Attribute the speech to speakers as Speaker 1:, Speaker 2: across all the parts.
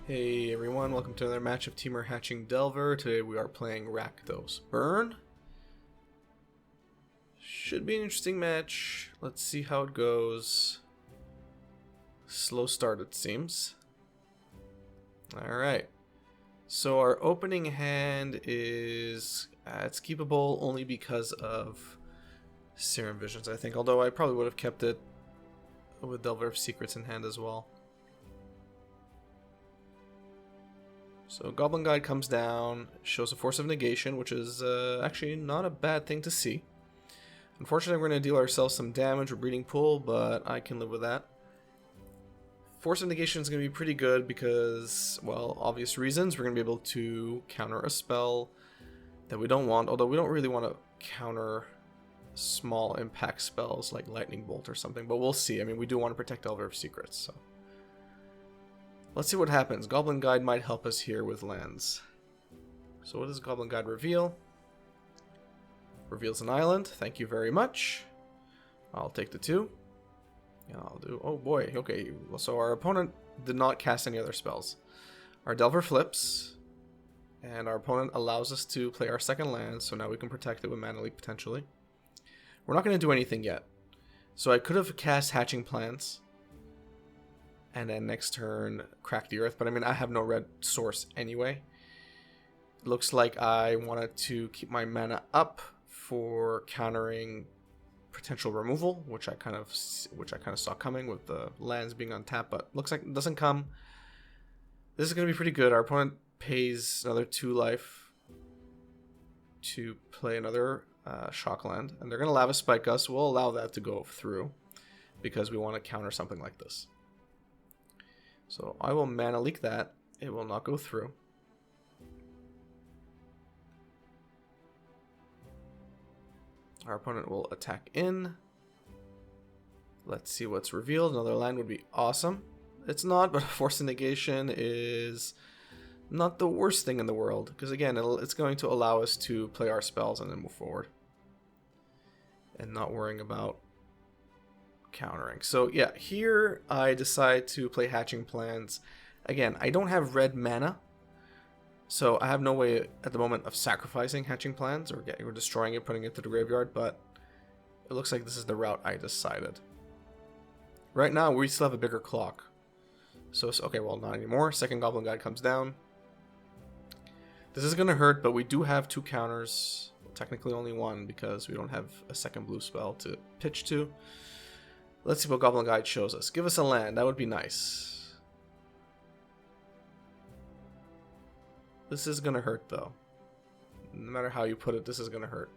Speaker 1: Hey everyone, welcome to another match of Temur Hatching Delver. Today we are playing Rakdos Burn. Should be an interesting match. Let's see how it goes. Slow start it seems. Alright. So our opening hand is... it's keepable only because of Serum Visions, I think. Although I probably would have kept it with Delver of Secrets in hand as well. So Goblin Guide comes down, shows a Force of Negation, which is actually not a bad thing to see. Unfortunately, we're going to deal ourselves some damage with Breeding Pool, but I can live with that. Force of Negation is going to be pretty good because, well, obvious reasons. We're going to be able to counter a spell that we don't want, although we don't really want to counter small impact spells like Lightning Bolt or something, but we'll see. I mean, we do want to protect Delver of Secrets, so... Let's see what happens. Goblin Guide might help us here with lands. So what does Goblin Guide reveal? Reveals an island. Thank you very much. I'll take the 2. And I'll do... Oh boy. Okay. So our opponent did not cast any other spells. Our Delver flips. And our opponent allows us to play our second land. So now we can protect it with Mana Leak potentially. We're not going to do anything yet. So I could have cast Hatching Plants. And then next turn, Crack the Earth. But I mean, I have no red source anyway. Looks like I wanted to keep my mana up for countering potential removal, which I kind of saw coming with the lands being untapped. But looks like it doesn't come. This is going to be pretty good. Our opponent pays another 2 life to play another shock land, and they're going to Lava Spike us. We'll allow that to go through because we want to counter something like this. So I will Mana Leak that. It will not go through. Our opponent will attack in. Let's see what's revealed. Another land would be awesome. It's not, but Force of Negation is not the worst thing in the world. Because again, it's going to allow us to play our spells and then move forward. And not worrying about countering. So yeah, here I decide to play Hatching Plans. Again, I don't have red mana, so I have no way at the moment of sacrificing Hatching Plans or destroying it, putting it to the graveyard, but it looks like this is the route I decided. Right now, we still have a bigger clock. So okay, well, not anymore. Second Goblin Guide comes down. This is going to hurt, but we do have 2 counters. Technically only 1 because we don't have a second blue spell to pitch to. Let's see what Goblin Guide shows us. Give us a land. That would be nice. This is going to hurt, though. No matter how you put it, this is going to hurt.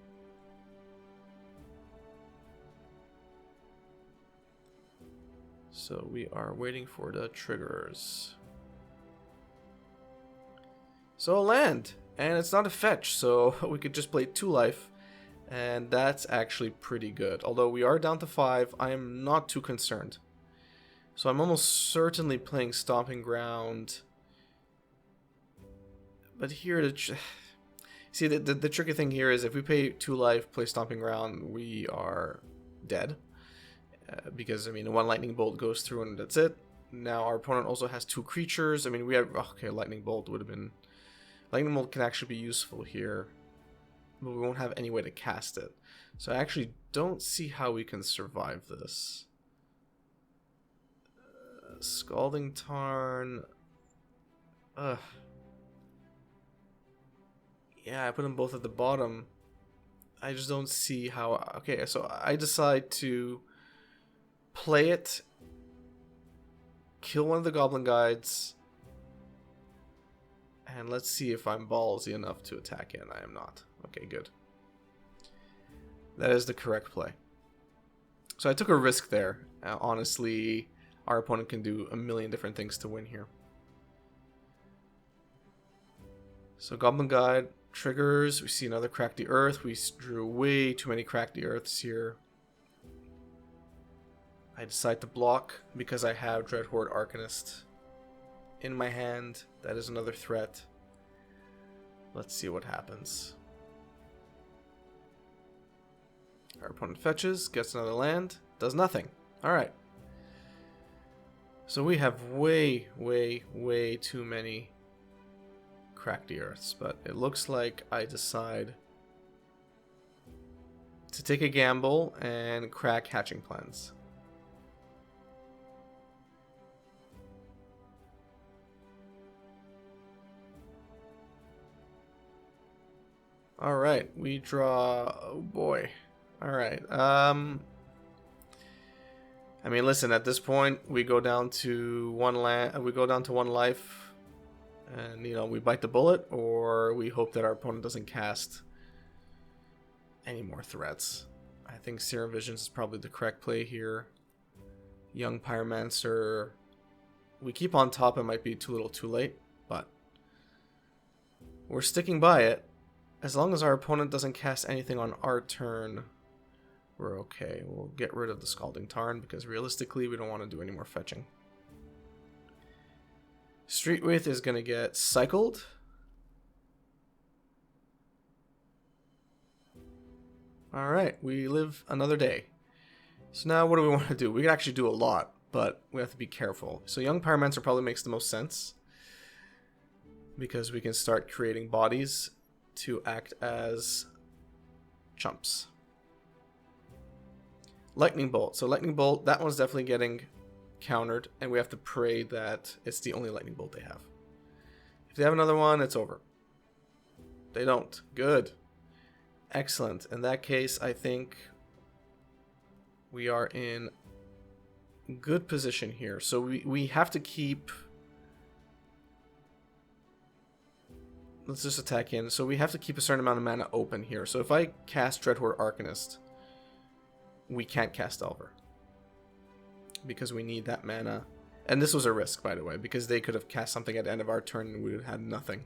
Speaker 1: So we are waiting for the triggers. So a land. And it's not a fetch, so we could just play 2 life. And that's actually pretty good. Although we are down to 5, I am not too concerned. So I'm almost certainly playing Stomping Ground. But here, see, the tricky thing here is if we pay 2 life, play Stomping Ground, we are dead. Because, I mean, 1 Lightning Bolt goes through and that's it. Now our opponent also has 2 creatures. I mean, we have... Okay, Lightning Bolt would have been... Lightning Bolt can actually be useful here. But we won't have any way to cast it. So I actually don't see how we can survive this. Scalding Tarn. Ugh. Yeah, I put them both at the bottom. I just don't see how... Okay, so I decide to play it. Kill one of the Goblin Guides. And let's see if I'm ballsy enough to attack in. I am not. Okay, good. That is the correct play. So I took a risk there. Honestly, our opponent can do a million different things to win here. So Goblin Guide triggers. We see another Crack the Earth. We drew way too many Crack the Earths here. I decide to block because I have Dreadhorde Arcanist in my hand. That is another threat. Let's see what happens. Our opponent fetches, gets another land, does nothing. Alright. So we have way, way, way too many Crack the Earths, but it looks like I decide to take a gamble and crack Hatching Plans. Alright, we draw... Oh boy. Alright, I mean, listen, at this point, we go down to one life, and, you know, we bite the bullet, or we hope that our opponent doesn't cast any more threats. I think Serum Visions is probably the correct play here. Young Pyromancer. We keep on top, it might be too little too late, but we're sticking by it. As long as our opponent doesn't cast anything on our turn, we're okay. We'll get rid of the Scalding Tarn because realistically we don't want to do any more fetching. Streetwraith is going to get cycled. Alright, we live another day. So now what do we want to do? We can actually do a lot, but we have to be careful. So Young Pyromancer probably makes the most sense, because we can start creating bodies to act as chumps. Lightning Bolt. So Lightning Bolt, that one's definitely getting countered, and we have to pray that it's the only Lightning Bolt they have. If they have another one, it's over. They don't. Good. Excellent. In that case, I think we are in good position here. So we have to keep... Let's just attack in. So we have to keep a certain amount of mana open here. So if I cast Dreadhorde Arcanist, we can't cast Delver, because we need that mana. And this was a risk, by the way, because they could have cast something at the end of our turn and we would have had nothing.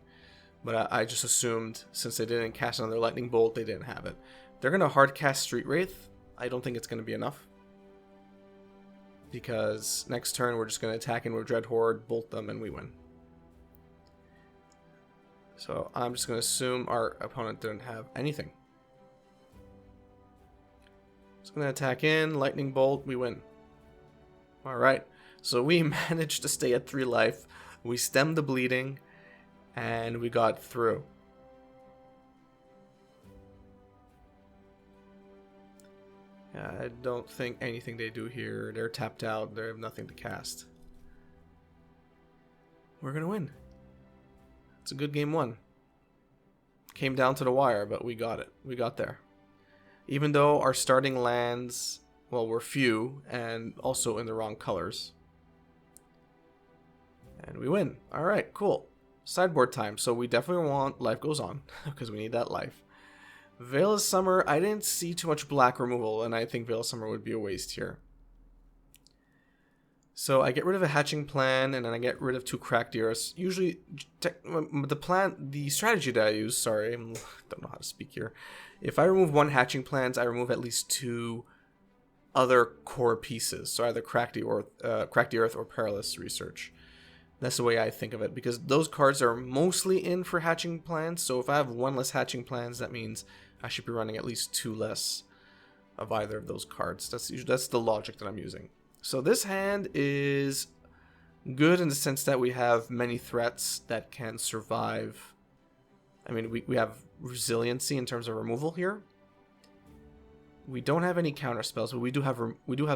Speaker 1: But I just assumed, since they didn't cast another Lightning Bolt, they didn't have it. They're going to hard cast Streetwraith. I don't think it's going to be enough, because next turn we're just going to attack in with Dreadhorde, bolt them, and we win. So I'm just going to assume our opponent didn't have anything. Just going to attack in, Lightning Bolt, we win. Alright, so we managed to stay at 3 life. We stemmed the bleeding, and we got through. I don't think anything they do here. They're tapped out. They have nothing to cast. We're going to win. It's a good game 1. Came down to the wire, but we got it. We got there. Even though our starting lands, well, were few and also in the wrong colors. And we win. Alright, cool. Sideboard time. So we definitely want Life Goes On, because we need that life. Veil of Summer, I didn't see too much black removal, and I think Veil of Summer would be a waste here. So I get rid of a Hatching Plan, and then I get rid of 2 Cracked Earths. Usually, the strategy that I use, sorry, I don't know how to speak here. If I remove 1 Hatching Plans, I remove at least 2 other core pieces. So either Cracked Earth or Perilous Research. That's the way I think of it, because those cards are mostly in for Hatching Plans. So if I have 1 less Hatching Plans, that means I should be running at least 2 less of either of those cards. That's the logic that I'm using. So this hand is good in the sense that we have many threats that can survive. I mean, we have resiliency in terms of removal here. We don't have any counter spells, but we do have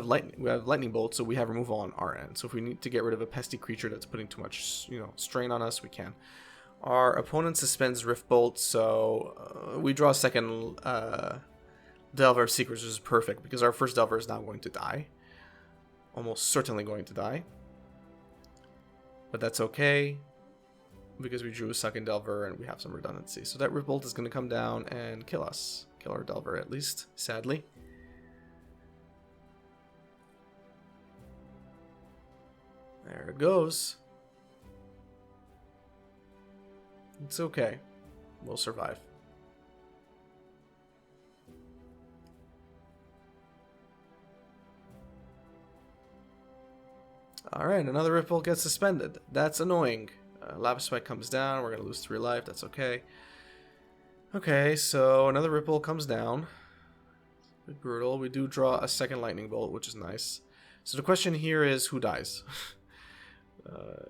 Speaker 1: lightning bolt, so we have removal on our end. So if we need to get rid of a pesty creature that's putting too much, strain on us, we can. Our opponent suspends Rift Bolt, so we draw a second Delver of Secrets, which is perfect because our first Delver is now going to die. Almost certainly going to die. But that's okay, because we drew a second Delver and we have some redundancy. So that Rift Bolt is going to come down and kill us. Kill our Delver at least, sadly. There it goes. It's okay. We'll survive. Alright, another Rift Bolt gets suspended. That's annoying. Lava Spike comes down. We're going to lose 3 life. That's okay. Okay, so another Ripple comes down. Brutal. We do draw a second Lightning Bolt, which is nice. So the question here is, who dies?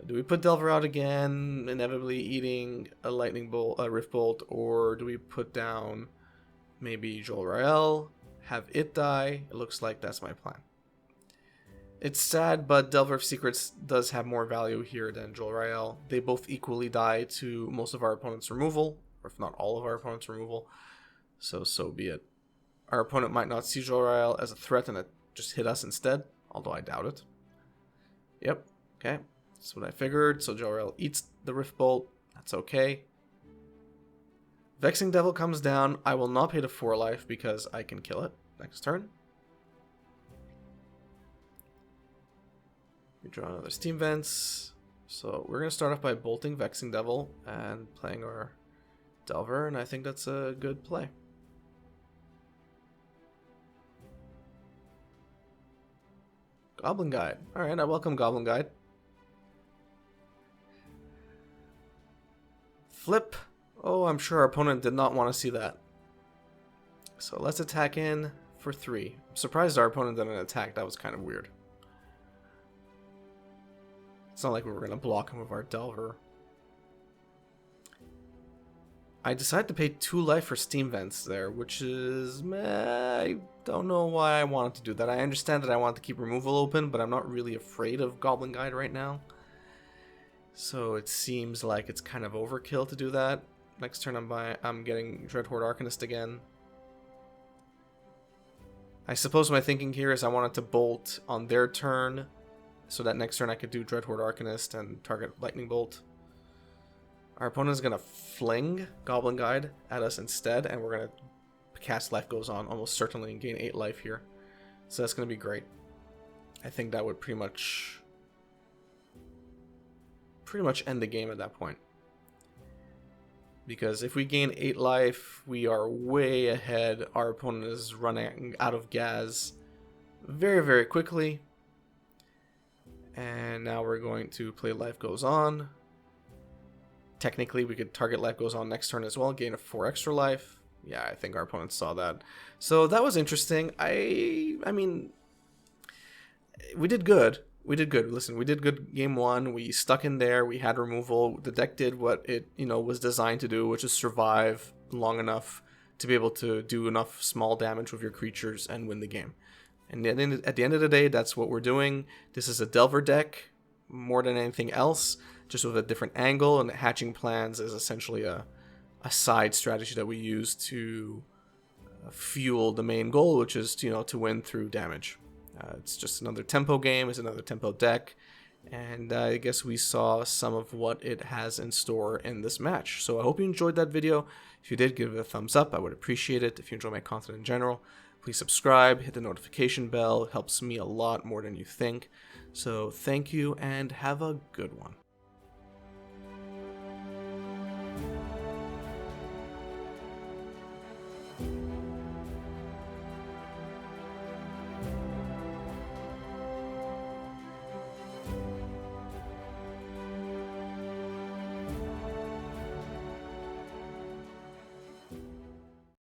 Speaker 1: Do we put Delver out again, inevitably eating a lightning bolt, a rift bolt, or do we put down maybe Jol Rael, have it die? It looks like that's my plan. It's sad, but Delver of Secrets does have more value here than Jol Rael. They both equally die to most of our opponent's removal, or if not all of our opponent's removal. So be it. Our opponent might not see Jol Rael as a threat and just hit us instead, although I doubt it. Yep, okay. That's what I figured. So Jol Rael eats the Rift Bolt. That's okay. Vexing Devil comes down. I will not pay the 4 life because I can kill it next turn. We draw another Steam Vents. So we're going to start off by bolting Vexing Devil and playing our Delver, and I think that's a good play. Goblin Guide. Alright, I welcome Goblin Guide. Flip. Oh, I'm sure our opponent did not want to see that. So let's attack in for 3. I'm surprised our opponent didn't attack. That was kind of weird. It's not like we were going to block him with our Delver. I decided to pay 2 life for Steam Vents there, which is... I don't know why I wanted to do that. I understand that I want to keep removal open, but I'm not really afraid of Goblin Guide right now. So it seems like it's kind of overkill to do that. Next turn I'm getting Dreadhorde Arcanist again. I suppose my thinking here is I wanted to bolt on their turn, so that next turn I could do Dreadhorde Arcanist and target Lightning Bolt. Our opponent is going to fling Goblin Guide at us instead, and we're going to cast Life Goes On almost certainly and gain 8 life here. So that's going to be great. I think that would pretty much end the game at that point. Because if we gain 8 life, we are way ahead. Our opponent is running out of gas very, very quickly. And now we're going to play Life Goes On. Technically, we could target Life Goes On next turn as well, gain a 4 extra life. Yeah, I think our opponent saw that. So that was interesting. I mean, we did good. We did good. Listen, we did good game 1. We stuck in there. We had removal. The deck did what it, was designed to do, which is survive long enough to be able to do enough small damage with your creatures and win the game. And at the end of the day, that's what we're doing. This is a Delver deck more than anything else, just with a different angle, and Hatching Plans is essentially a side strategy that we use to fuel the main goal, which is to win through damage. It's just another tempo game, it's another tempo deck, and I guess we saw some of what it has in store in this match. So I hope you enjoyed that video. If you did, give it a thumbs up, I would appreciate it. If you enjoy my content in general, please subscribe, hit the notification bell. It helps me a lot more than you think. So thank you, and have a good one.